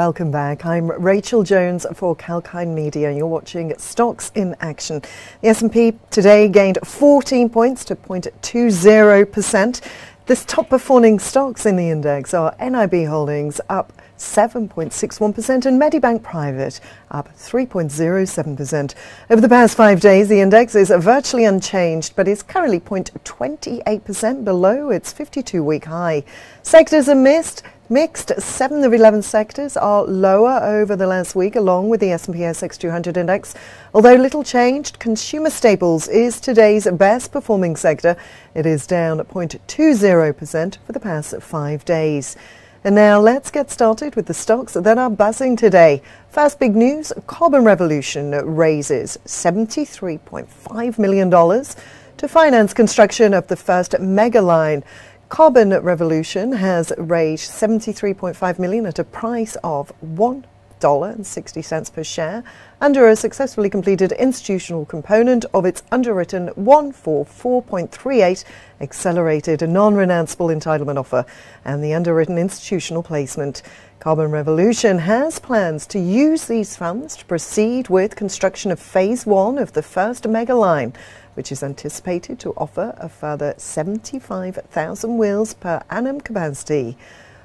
Welcome back. I'm Rachel Jones for Kalkine Media and you're watching Stocks in Action. The S&P today gained 14 points to 0.20%. The top performing stocks in the index are NIB Holdings up 7.61% and Medibank Private up 3.07%. Over the past 5 days, the index is virtually unchanged, but is currently 0.28% below its 52-week high. Sectors are mixed. 7 of 11 sectors are lower over the last week, along with the S&P ASX 200 index. Although little changed, consumer staples is today's best performing sector. It is down 0.20% for the past 5 days. And now let's get started with the stocks that are buzzing today. First big news, Carbon Revolution raises $73.5 million to finance construction of the first mega line. Carbon Revolution has raised $73.5 million at a price of $1.60 per share under a successfully completed institutional component of its underwritten 144.38 accelerated non-renounceable entitlement offer and the underwritten institutional placement. Carbon Revolution has plans to use these funds to proceed with construction of phase 1 of the first mega line, which is anticipated to offer a further 75,000 wheels per annum capacity.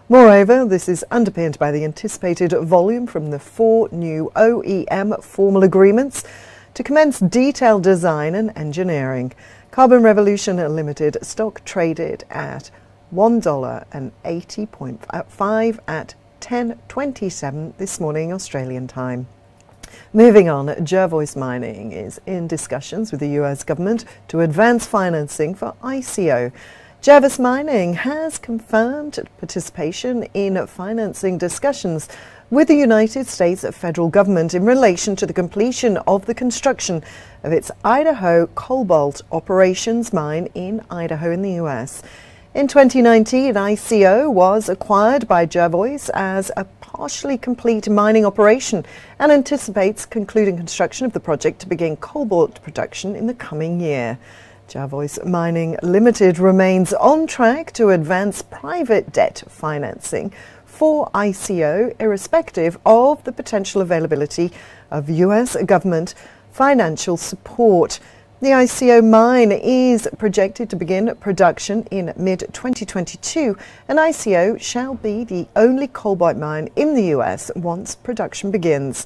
Moreover, this is underpinned by the anticipated volume from the 4 new OEM formal agreements to commence detailed design and engineering. Carbon Revolution Limited stock traded at $1.80.5 at 10:27 this morning Australian time. Moving on, Jervois Mining is in discussions with the US government to advance financing for ICO. Jervois Mining has confirmed participation in financing discussions with the United States federal government in relation to the completion of the construction of its Idaho cobalt operations mine in Idaho in the US. In 2019, ICO was acquired by Jervois as a partially complete mining operation and anticipates concluding construction of the project to begin cobalt production in the coming year. Jervois Mining Limited remains on track to advance private debt financing for ICO, irrespective of the potential availability of US government financial support. The ICO mine is projected to begin production in mid-2022, and ICO shall be the only cobalt mine in the US once production begins.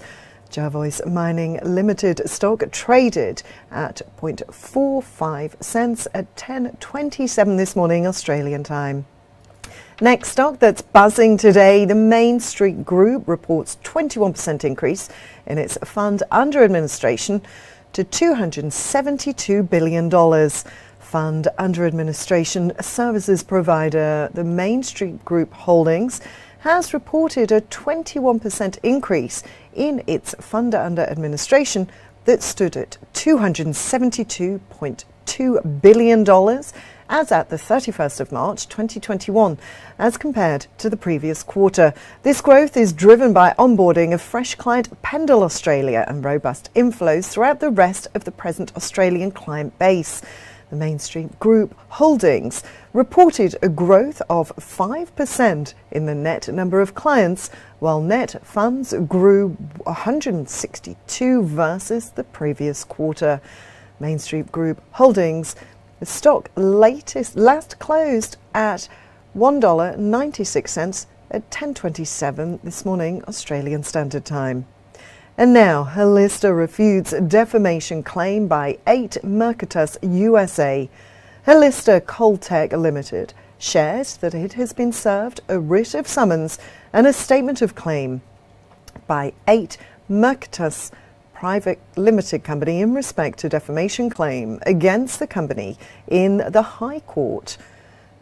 Jervois Mining Limited stock traded at 0.45 cents at 10:27 this morning Australian time. Next stock that's buzzing today, the Main Street Group reports 21% increase in its fund under administration to $272 billion. Fund under administration services provider, the Main Street Group Holdings, has reported a 21% increase in its fund under administration that stood at $272.2 billion as at the 31st of March 2021, as compared to the previous quarter. This growth is driven by onboarding of fresh client Pendal Australia and robust inflows throughout the rest of the present Australian client base. The Main Street Group Holdings reported a growth of 5% in the net number of clients, while net funds grew 162 versus the previous quarter. Main Street Group Holdings, the stock last closed at $1.96 at 10:27 this morning Australian Standard Time. And now, Helista refutes defamation claim by 8 Mercatus USA. Helista Coaltech Limited shares that it has been served a writ of summons and a statement of claim by 8 Mercatus Private Limited Company in respect to defamation claim against the company in the High Court.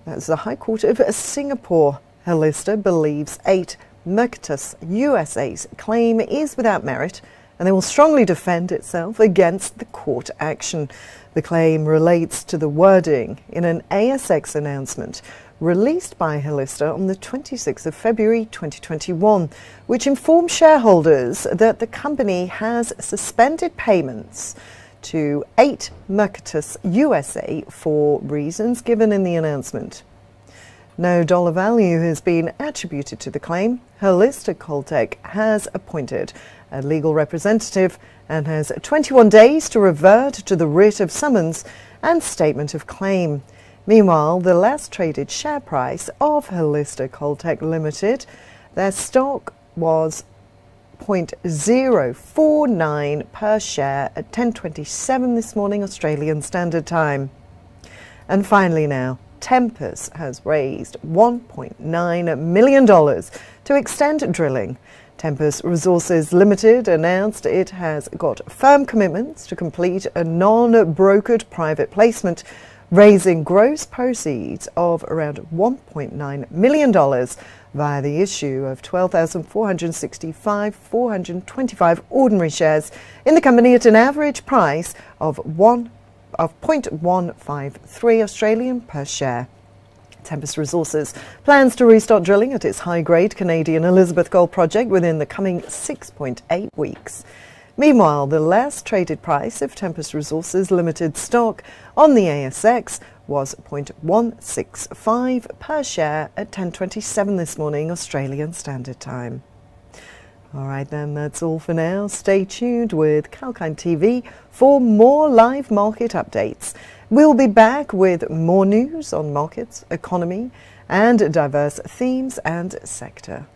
That's the High Court of Singapore. Helista believes 8 Mercatus USA's claim is without merit and they will strongly defend itself against the court action. The claim relates to the wording in an ASX announcement released by Helista on the 26th of February 2021, which informed shareholders that the company has suspended payments to 8 Mercatus USA for reasons given in the announcement. No dollar value has been attributed to the claim. Holistic Caltech has appointed a legal representative and has 21 days to revert to the writ of summons and statement of claim. Meanwhile, the last traded share price of Holistic Caltech Limited, their stock was 0.049 per share at 10:27 this morning Australian Standard Time. And finally now, Tempus has raised $1.9 million to extend drilling. Tempus Resources Limited announced it has got firm commitments to complete a non-brokered private placement, raising gross proceeds of around $1.9 million via the issue of 12,465,425 ordinary shares in the company at an average price of 0.153 Australian per share. Tempus Resources plans to restart drilling at its high-grade Canadian Elizabeth Gold project within the coming 6.8 weeks. Meanwhile, the last traded price of Tempus Resources Limited stock on the ASX was 0.165 per share at 10:27 this morning Australian Standard Time. All right then, that's all for now. Stay tuned with 𝐊𝐴LKIND TV for more live market updates. We'll be back with more news on markets, economy and diverse themes and sector.